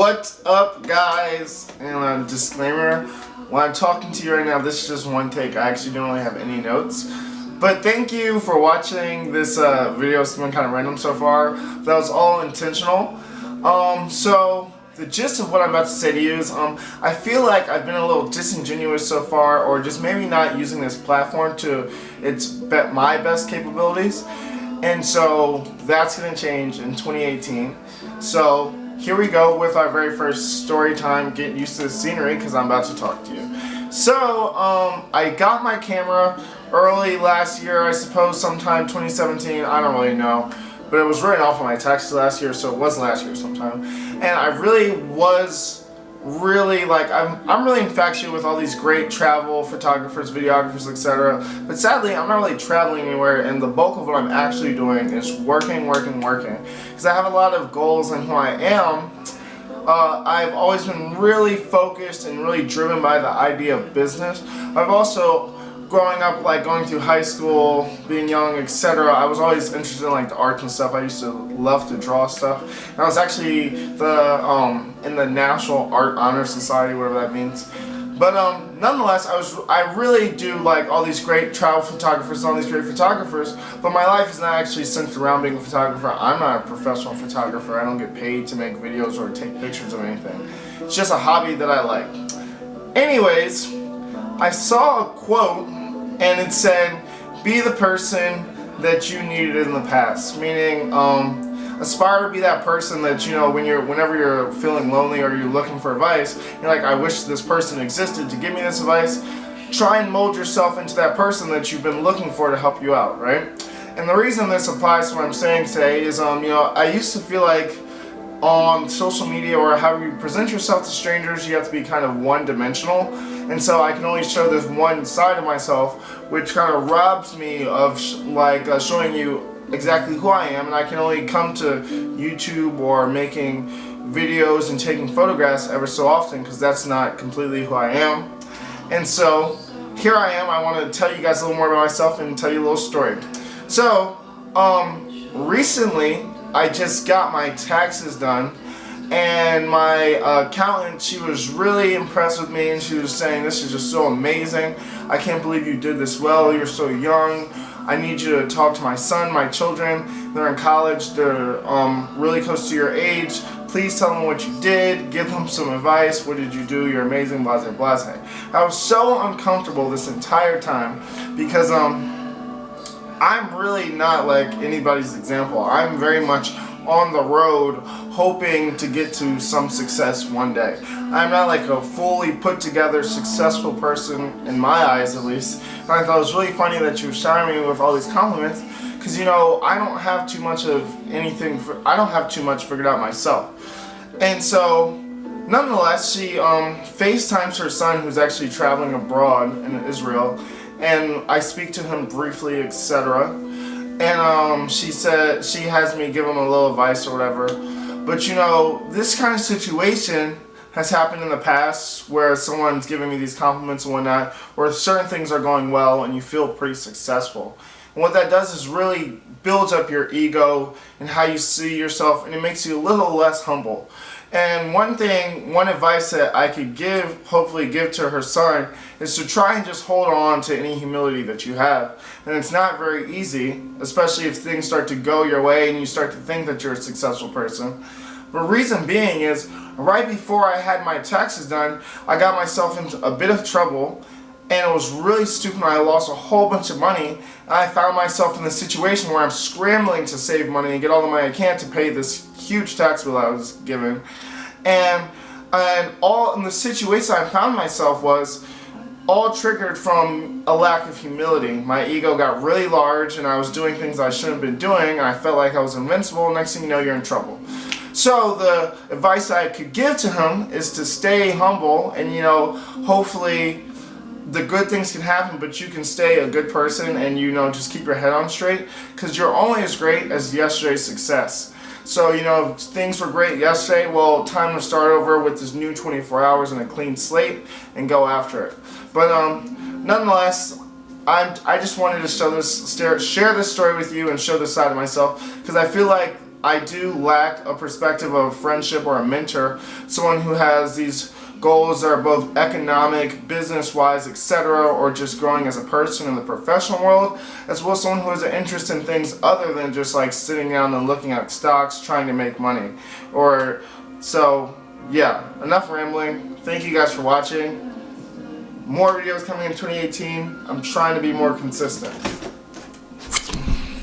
What's up, guys? And a disclaimer, when I'm talking to you right now, this is just one take. I actually don't really have any notes. But thank you for watching this video. It's been kind of random so far. That was all intentional. So the gist of what I'm about to say to you is I feel like I've been a little disingenuous so far, or just maybe not using this platform to my best capabilities. And so that's going to change in 2018. So here we go with our very first story time. Get used to the scenery because I'm about to talk to you. So I got my camera early last year, I suppose sometime 2017, I don't really know. But it was written off of my taxes last year, so it was last year sometime. And I really was like, I'm really infatuated with all these great travel photographers, videographers, etc. But sadly, I'm not really traveling anywhere, and the bulk of what I'm actually doing is working. Because I have a lot of goals in who I am. I've always been really focused and really driven by the idea of business. I've also, growing up, like going through high school, being young, etc., I was always interested in like the arts and stuff. I used to love to draw stuff. And I was actually in the National Art Honor Society, whatever that means. But nonetheless, I really do like all these great travel photographers, all these great photographers. But my life is not actually centered around being a photographer. I'm not a professional photographer. I don't get paid to make videos or take pictures of anything. It's just a hobby that I like. Anyways, I saw a quote, and it said, "Be the person that you needed in the past," meaning aspire to be that person that, you know, whenever you're feeling lonely or you're looking for advice, you're like, I wish this person existed to give me this advice. Try and mold yourself into that person that you've been looking for to help you out, right? And the reason this applies to what I'm saying today is, you know, I used to feel like on social media or however you present yourself to strangers, you have to be kind of one-dimensional. And so I can only show this one side of myself, which kind of robs me of showing you exactly who I am, and I can only come to YouTube or making videos and taking photographs ever so often, because that's not completely who I am. And so here I am. I want to tell you guys a little more about myself and tell you a little story. So recently I just got my taxes done, and my accountant, she was really impressed with me, and she was saying, "This is just so amazing. I can't believe you did this well. You're so young. I need you to talk to my son, my children. They're in college. They're really close to your age. Please tell them what you did. Give them some advice. What did you do? You're amazing, blase, blase." I was so uncomfortable this entire time because I'm really not like anybody's example. I'm very much on the road hoping to get to some success one day. I'm not like a fully put together successful person, in my eyes at least. And I thought it was really funny that you were showering me with all these compliments, because, you know, I don't have too much figured out myself. And so nonetheless, she FaceTimes her son, who's actually traveling abroad in Israel, and I speak to him briefly, etc. And she said she has me give him a little advice or whatever. But, you know, this kind of situation has happened in the past where someone's giving me these compliments and whatnot, where certain things are going well and you feel pretty successful. And what that does is really builds up your ego and how you see yourself, and it makes you a little less humble. And one advice that I could hopefully give to her son, is to try and just hold on to any humility that you have. And it's not very easy, especially if things start to go your way and you start to think that you're a successful person. The reason being is, right before I had my taxes done, I got myself into a bit of trouble, and it was really stupid. I lost a whole bunch of money, and I found myself in this situation where I'm scrambling to save money and get all the money I can to pay this huge tax bill I was given. And all in the situation I found myself was all triggered from a lack of humility. My ego got really large, and I was doing things I shouldn't have been doing, and I felt like I was invincible. Next thing you know, you're in trouble. So the advice I could give to him is to stay humble, and, you know, hopefully the good things can happen, but you can stay a good person and, you know, just keep your head on straight, because you're only as great as yesterday's success. So, you know, if things were great yesterday, well, time to start over with this new 24 hours and a clean slate and go after it. But nonetheless, I just wanted to share this story with you and show this side of myself, because I feel like I do lack a perspective of a friendship or a mentor, someone who has these goals that are both economic, business-wise, etc., or just growing as a person in the professional world, as well as someone who has an interest in things other than just like sitting down and looking at stocks, trying to make money. Yeah, enough rambling. Thank you guys for watching. More videos coming in 2018. I'm trying to be more consistent.